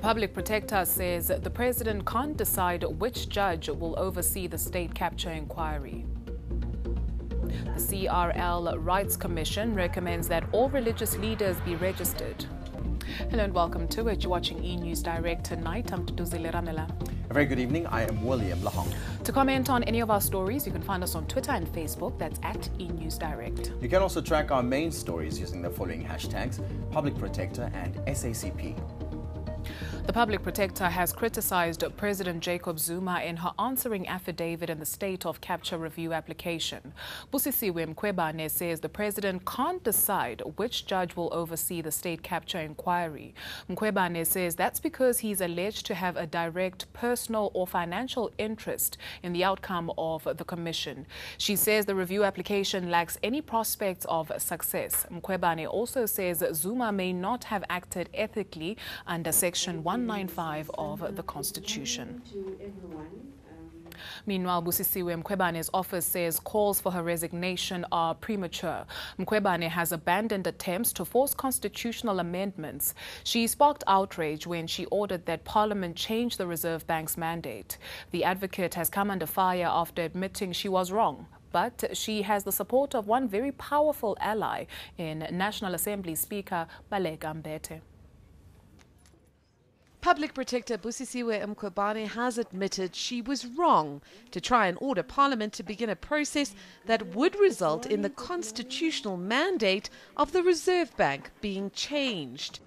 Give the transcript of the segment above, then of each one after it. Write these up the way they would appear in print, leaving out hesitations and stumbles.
Public Protector says the president can't decide which judge will oversee the state capture inquiry. The CRL Rights Commission recommends that all religious leaders be registered. Hello and welcome to it. You're watching eNews Direct tonight. I'm Tuduzile Ramela. A very good evening. I am William Lahong. To comment on any of our stories, you can find us on Twitter and Facebook. That's at eNews Direct. You can also track our main stories using the following hashtags: Public Protector and SACP. The Public Protector has criticized President Jacob Zuma in her answering affidavit in the State of Capture Review application. Busisiwe Mkhwebane says the president can't decide which judge will oversee the state capture inquiry. Mkhwebane says that's because he's alleged to have a direct personal or financial interest in the outcome of the commission. She says the review application lacks any prospects of success. Mkhwebane also says Zuma may not have acted ethically under Section 195 of the Constitution. Meanwhile, Busisiwe Mkhwebane's office says calls for her resignation are premature. Mkhwebane has abandoned attempts to force constitutional amendments. She sparked outrage when she ordered that Parliament change the Reserve Bank's mandate. The advocate has come under fire after admitting she was wrong. But she has the support of one very powerful ally in National Assembly Speaker Baleka Mbete. Public Protector Busisiwe Mkhwebane has admitted she was wrong to try and order Parliament to begin a process that would result in the constitutional mandate of the Reserve Bank being changed.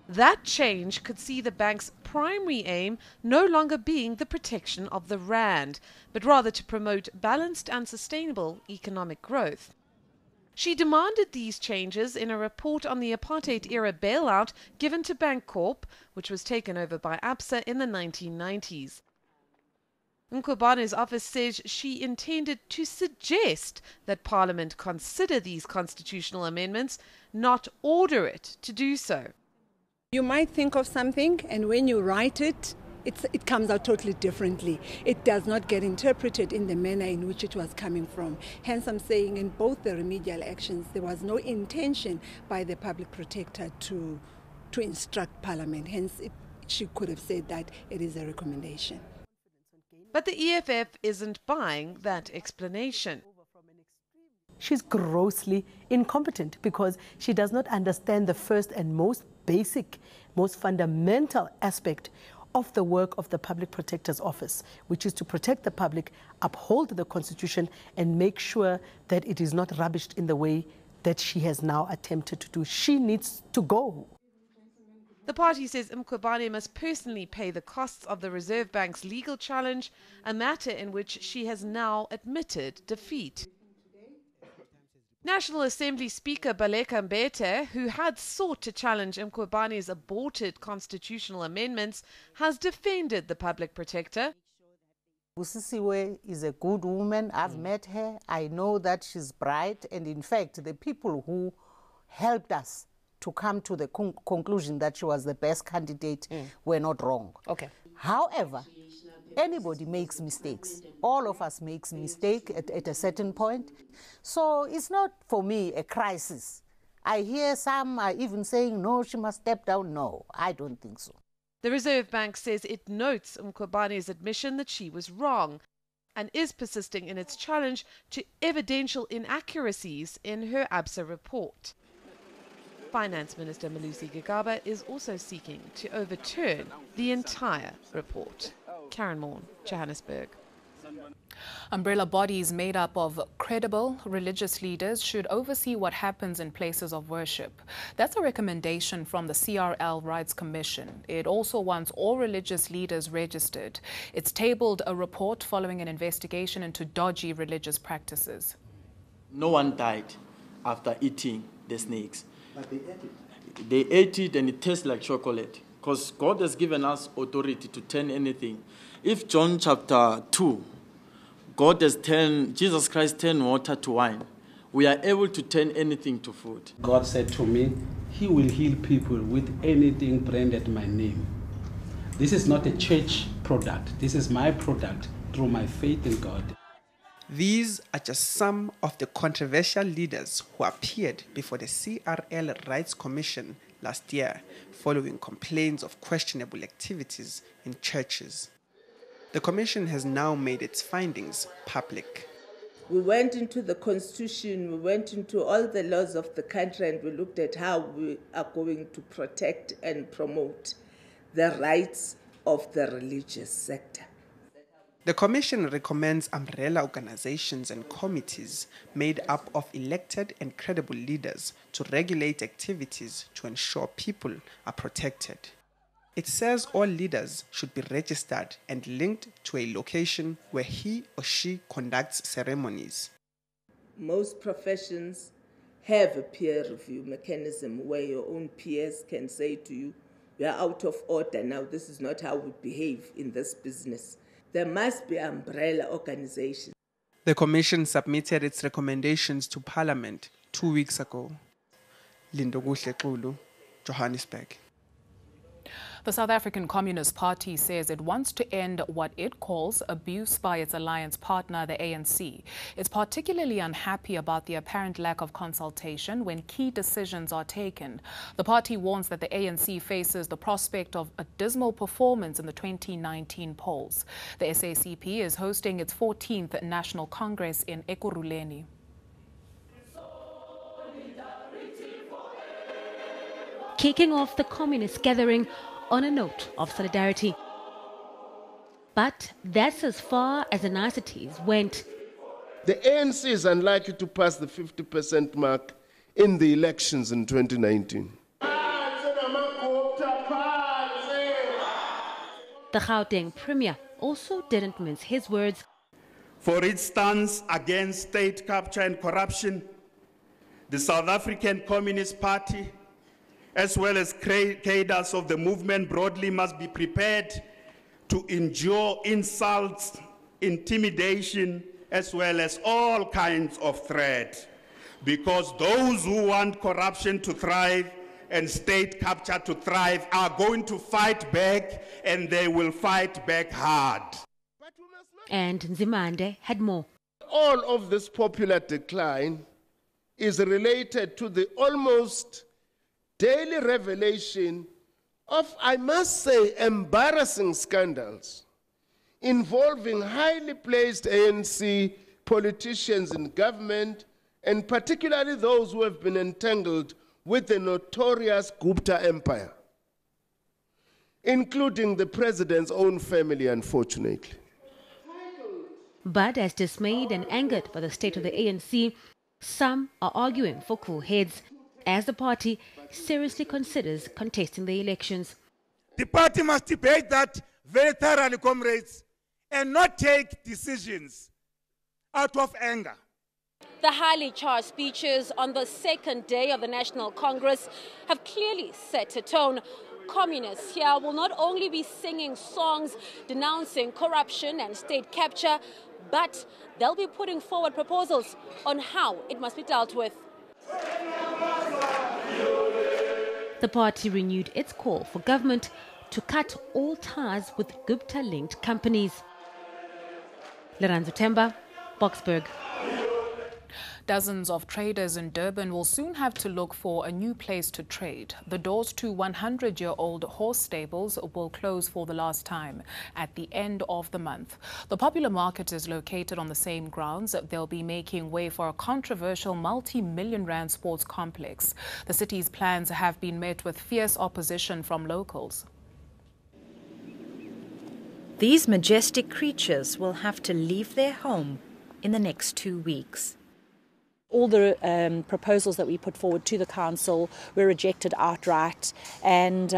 That change could see the bank's primary aim no longer being the protection of the rand, but rather to promote balanced and sustainable economic growth. She demanded these changes in a report on the apartheid-era bailout given to Bancorp, which was taken over by ABSA in the 1990s. Mkhwebane's office says she intended to suggest that Parliament consider these constitutional amendments, not order it to do so. You might think of something, and when you write it, it comes out totally differently. It does not get interpreted in the manner in which it was coming from. Hence, I'm saying in both the remedial actions, there was no intention by the Public Protector to instruct Parliament. Hence, she could have said that it is a recommendation. But the EFF isn't buying that explanation. She's grossly incompetent because she does not understand the first and most basic, most fundamental aspect of the work of the Public Protector's office, which is to protect the public, uphold the Constitution, and make sure that it is not rubbished in the way that she has now attempted to do. She needs to go. The party says Mkhwebane must personally pay the costs of the Reserve Bank's legal challenge, a matter in which she has now admitted defeat. National Assembly Speaker Baleka Mbete, who had sought to challenge Mkhwebane's aborted constitutional amendments, has defended the Public Protector. Busisiwe is a good woman. I've met her. I know that she's bright. And in fact, the people who helped us to come to the conclusion that she was the best candidate were not wrong. Okay. However, anybody makes mistakes. All of us make mistakes at a certain point. So it's not, for me, a crisis. I hear some are even saying, no, she must step down. No, I don't think so. The Reserve Bank says it notes Mkhwebane's admission that she was wrong and is persisting in its challenge to evidential inaccuracies in her ABSA report. Finance Minister Malusi Gigaba is also seeking to overturn the entire report. Karen Morn, Johannesburg. Umbrella bodies made up of credible religious leaders should oversee what happens in places of worship. That's a recommendation from the CRL Rights Commission. It also wants all religious leaders registered. It's tabled a report following an investigation into dodgy religious practices. No one died after eating the snakes. But they ate it. They ate it and it tastes like chocolate. Because God has given us authority to turn anything. If John chapter 2, Jesus Christ turned water to wine, we are able to turn anything to food. God said to me, He will heal people with anything branded my name. This is not a church product. This is my product through my faith in God. These are just some of the controversial leaders who appeared before the CRL Rights Commission last year following complaints of questionable activities in churches. The Commission has now made its findings public. We went into the Constitution, we went into all the laws of the country, and we looked at how we are going to protect and promote the rights of the religious sector. The Commission recommends umbrella organizations and committees made up of elected and credible leaders to regulate activities to ensure people are protected. It says all leaders should be registered and linked to a location where he or she conducts ceremonies. Most professions have a peer review mechanism where your own peers can say to you, "We are out of order now, this is not how we behave in this business." There must be umbrella organizations. The Commission submitted its recommendations to Parliament 2 weeks ago. Lindokuhle Xulu, Johannesburg. The South African Communist Party says it wants to end what it calls abuse by its alliance partner, the ANC. It's particularly unhappy about the apparent lack of consultation when key decisions are taken. The party warns that the ANC faces the prospect of a dismal performance in the 2019 polls. The SACP is hosting its 14th National Congress in Ekurhuleni. Kicking off the communist gathering on a note of solidarity. But that's as far as the niceties went. The ANC is unlikely to pass the 50% mark in the elections in 2019. The Gauteng Premier also didn't mince his words. For its stance against state capture and corruption, the South African Communist Party, as well as cadres of the movement broadly, must be prepared to endure insults, intimidation, as well as all kinds of threat. Because those who want corruption to thrive and state capture to thrive are going to fight back, and they will fight back hard. And Nzimande had more. All of this popular decline is related to the almost daily revelation of, I must say, embarrassing scandals involving highly placed ANC politicians in government, and particularly those who have been entangled with the notorious Gupta empire, including the president's own family, unfortunately. But as dismayed and angered by the state of the ANC, some are arguing for cool heads as the party seriously considers contesting the elections. The party must debate that very thoroughly, comrades, and not take decisions out of anger. The highly charged speeches on the second day of the National Congress have clearly set a tone. Communists here will not only be singing songs denouncing corruption and state capture, but they'll be putting forward proposals on how it must be dealt with. The party renewed its call for government to cut all ties with Gupta-linked companies. Leranzo Temba, Boksburg. Dozens of traders in Durban will soon have to look for a new place to trade. The doors to 100-year-old horse stables will close for the last time at the end of the month. The popular market is located on the same grounds. They'll be making way for a controversial multi-million rand sports complex. The city's plans have been met with fierce opposition from locals. These majestic creatures will have to leave their home in the next 2 weeks. All the proposals that we put forward to the council were rejected outright, and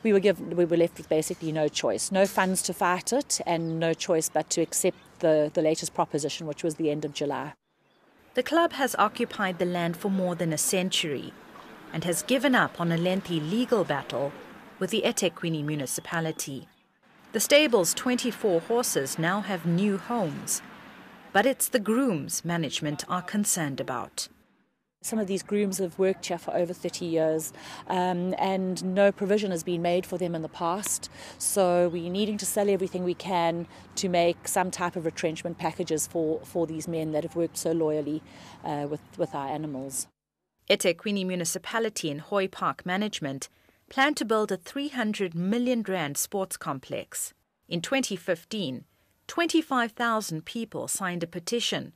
we were left with basically no choice, no funds to fight it, and no choice but to accept the latest proposition, which was the end of July. The club has occupied the land for more than a century and has given up on a lengthy legal battle with the eThekwini municipality. The stable's 24 horses now have new homes, but it's the grooms management are concerned about. Some of these grooms have worked here for over 30 years and no provision has been made for them in the past. So we're needing to sell everything we can to make some type of retrenchment packages for these men that have worked so loyally with our animals. eThekwini Municipality and Hoy Park Management plan to build a 300 million rand sports complex. In 2015, 25,000 people signed a petition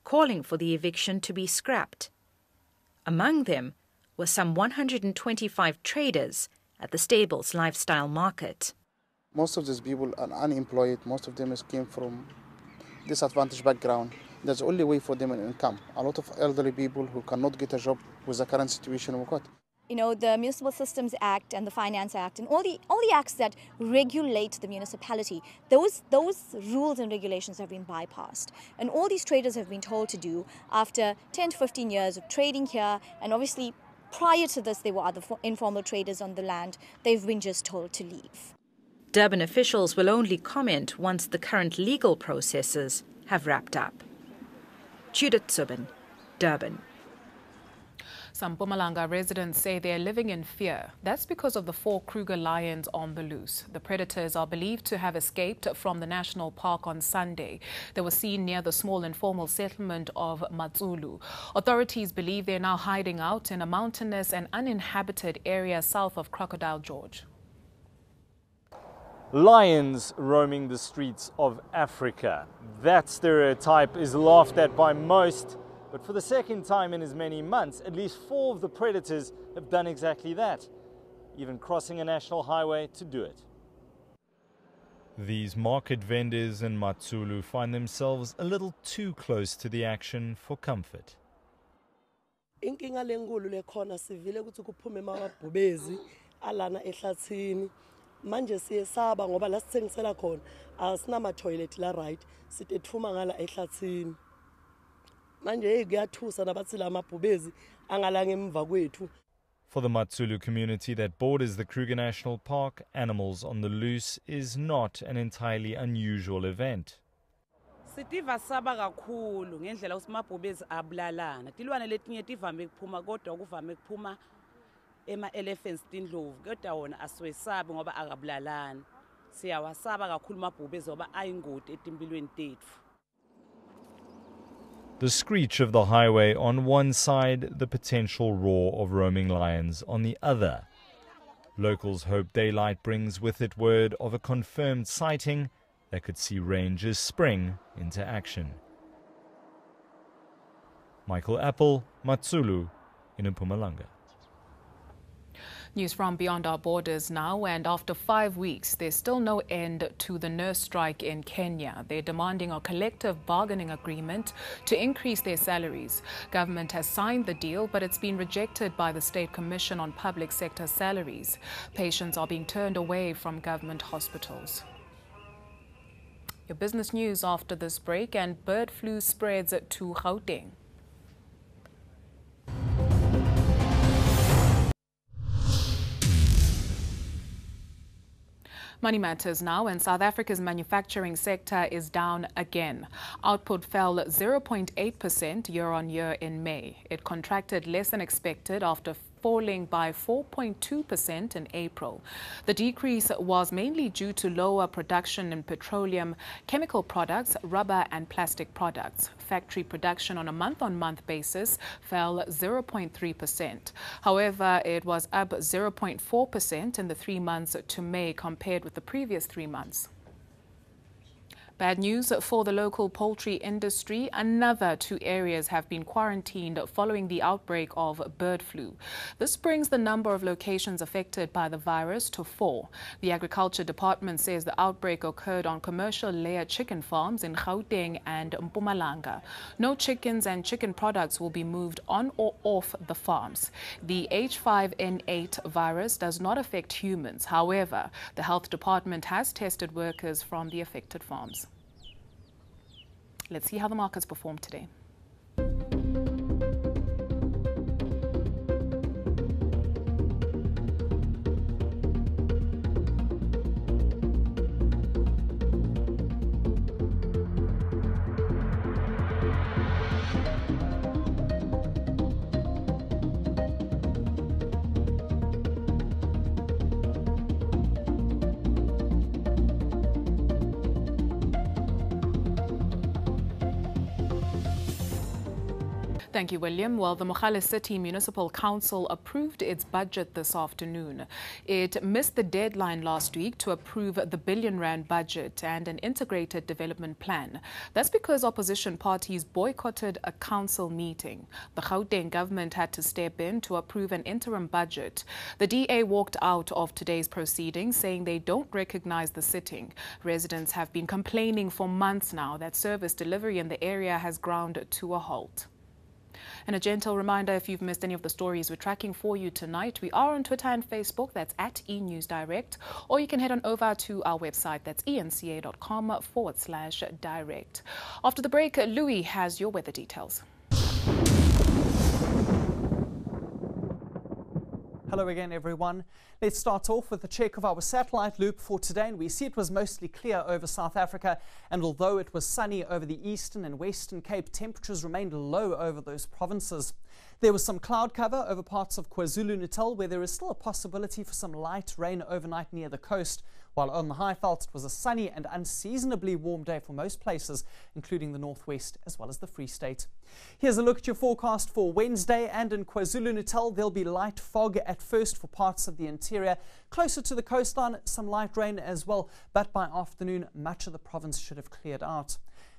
calling for the eviction to be scrapped. Among them were some 125 traders at the stable's lifestyle market. Most of these people are unemployed. Most of them came from disadvantaged background. That's the only way for them an income. A lot of elderly people who cannot get a job with the current situation we've got. You know, the Municipal Systems Act and the Finance Act and all the acts that regulate the municipality, those rules and regulations have been bypassed. And all these traders have been told to do after 10 to 15 years of trading here, and obviously prior to this there were other informal traders on the land, they've been just told to leave. Durban officials will only comment once the current legal processes have wrapped up. Judith Zubin, Durban. Some Mpumalanga residents say they are living in fear. That's because of the 4 Kruger lions on the loose. The predators are believed to have escaped from the national park on Sunday. They were seen near the small informal settlement of Matsulu. Authorities believe they are now hiding out in a mountainous and uninhabited area south of Crocodile George. Lions roaming the streets of Africa. That stereotype is laughed at by most, but for the second time in as many months, at least 4 of the predators have done exactly that, even crossing a national highway to do it. These market vendors in Matsulu find themselves a little too close to the action for comfort. Inkinga lenkulu lekhona sivile ukuthi kuphume amabhubezi alana ehlathini. Manje siyesaba ngoba la sithengisela khona asinama toilet la right sitethuma ngala ehlathini. Manje kuyathusa nabathi la mabhubezi angalanga emva kwethu. For the Matsulu community that borders the Kruger National Park, animals on the loose is not an entirely unusual event. Sitiva saba kakhulu ngendlela usimabhubezi abulalana. Tilwane letinye tivame kuphuma kodwa kuvame kuphuma ema-elephants tindlovu kodwa wona asiwesabi ngoba akabulalani. Siyawasaba kakhulu mabhubezi ngoba ayingoti etimpilweni tethu. The screech of the highway on one side, the potential roar of roaming lions on the other. Locals hope daylight brings with it word of a confirmed sighting that could see rangers spring into action. Michael Apple, Matsulu, in Mpumalanga. News from beyond our borders now, and after 5 weeks, there's still no end to the nurse strike in Kenya. They're demanding a collective bargaining agreement to increase their salaries. Government has signed the deal, but it's been rejected by the State Commission on Public Sector Salaries. Patients are being turned away from government hospitals. Your business news after this break, and bird flu spreads to Gauteng. Money matters now, and South Africa's manufacturing sector is down again. Output fell 0.8% year-on-year in May. It contracted less than expected after falling by 4.2% in April. The decrease was mainly due to lower production in petroleum, chemical products, rubber and plastic products. Factory production on a month-on-month basis fell 0.3%. However, it was up 0.4% in the 3 months to May compared with the previous 3 months. Bad news for the local poultry industry. Another 2 areas have been quarantined following the outbreak of bird flu. This brings the number of locations affected by the virus to 4. The Agriculture Department says the outbreak occurred on commercial layer chicken farms in Gauteng and Mpumalanga. No chickens and chicken products will be moved on or off the farms. The H5N8 virus does not affect humans. However, the Health Department has tested workers from the affected farms. Let's see how the markets performed today. Thank you, William. Well, the Mogale City Municipal Council approved its budget this afternoon. It missed the deadline last week to approve the billion-rand budget and an integrated development plan. That's because opposition parties boycotted a council meeting. The Gauteng government had to step in to approve an interim budget. The DA walked out of today's proceedings, saying they don't recognize the sitting. Residents have been complaining for months now that service delivery in the area has ground to a halt. And a gentle reminder, if you've missed any of the stories we're tracking for you tonight, we are on Twitter and Facebook, that's at eNews Direct, or you can head on over to our website, that's eNCA.com/direct. After the break, Louis has your weather details. Hello again, everyone. Let's start off with a check of our satellite loop for today, and we see it was mostly clear over South Africa, and although it was sunny over the Eastern and Western Cape, temperatures remained low over those provinces. There was some cloud cover over parts of KwaZulu-Natal, where there is still a possibility for some light rain overnight near the coast, while on the Highveld it was a sunny and unseasonably warm day for most places, including the Northwest as well as the Free State. Here's a look at your forecast for Wednesday, and in KwaZulu-Natal there'll be light fog at first for parts of the interior. Closer to the coastline, some light rain as well, but by afternoon much of the province should have cleared out.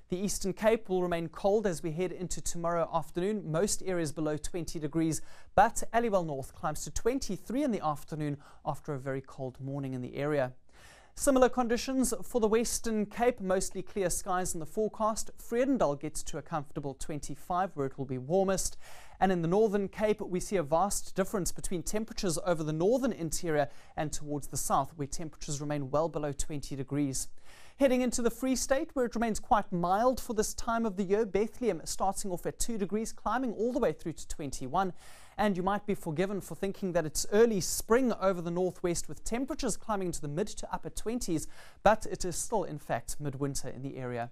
The Eastern Cape will remain cold as we head into tomorrow afternoon, most areas below 20 degrees, but Aliwal North climbs to 23 in the afternoon after a very cold morning in the area. Similar conditions for the Western Cape, mostly clear skies in the forecast. Vredendal gets to a comfortable 25 where it will be warmest. And in the Northern Cape, we see a vast difference between temperatures over the northern interior and towards the south, where temperatures remain well below 20 degrees. Heading into the Free State, where it remains quite mild for this time of the year. Bethlehem starting off at 2 degrees, climbing all the way through to 21. And you might be forgiven for thinking that it's early spring over the northwest, with temperatures climbing to the mid to upper 20s, but it is still, in fact, midwinter in the area.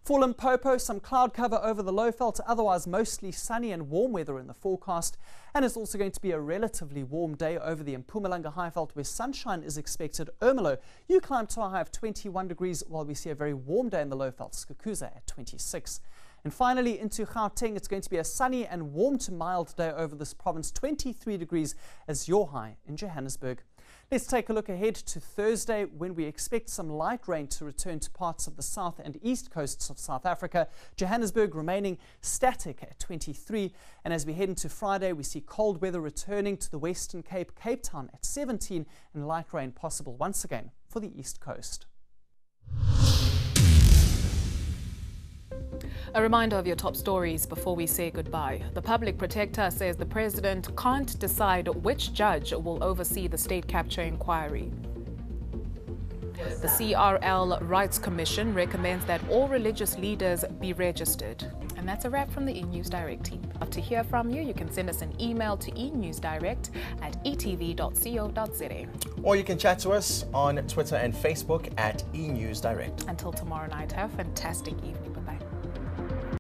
For Limpopo, some cloud cover over the Lowveld, otherwise mostly sunny and warm weather in the forecast. And it's also going to be a relatively warm day over the Mpumalanga Highveld, where sunshine is expected. Ermelo, you climb to a high of 21 degrees, while we see a very warm day in the Lowveld, Skukuza at 26. And finally, into Gauteng, it's going to be a sunny and warm to mild day over this province, 23 degrees as your high in Johannesburg. Let's take a look ahead to Thursday, when we expect some light rain to return to parts of the south and east coasts of South Africa. Johannesburg remaining static at 23. And as we head into Friday, we see cold weather returning to the Western Cape, Cape Town at 17, and light rain possible once again for the east coast. A reminder of your top stories before we say goodbye. The public protector says the president can't decide which judge will oversee the state capture inquiry. The CRL Rights Commission recommends that all religious leaders be registered. And that's a wrap from the eNews Direct team. To hear from you, you can send us an email to enewsdirect@etv.co.za. Or you can chat to us on Twitter and Facebook at eNews Direct. Until tomorrow night, have a fantastic evening. Bye-bye.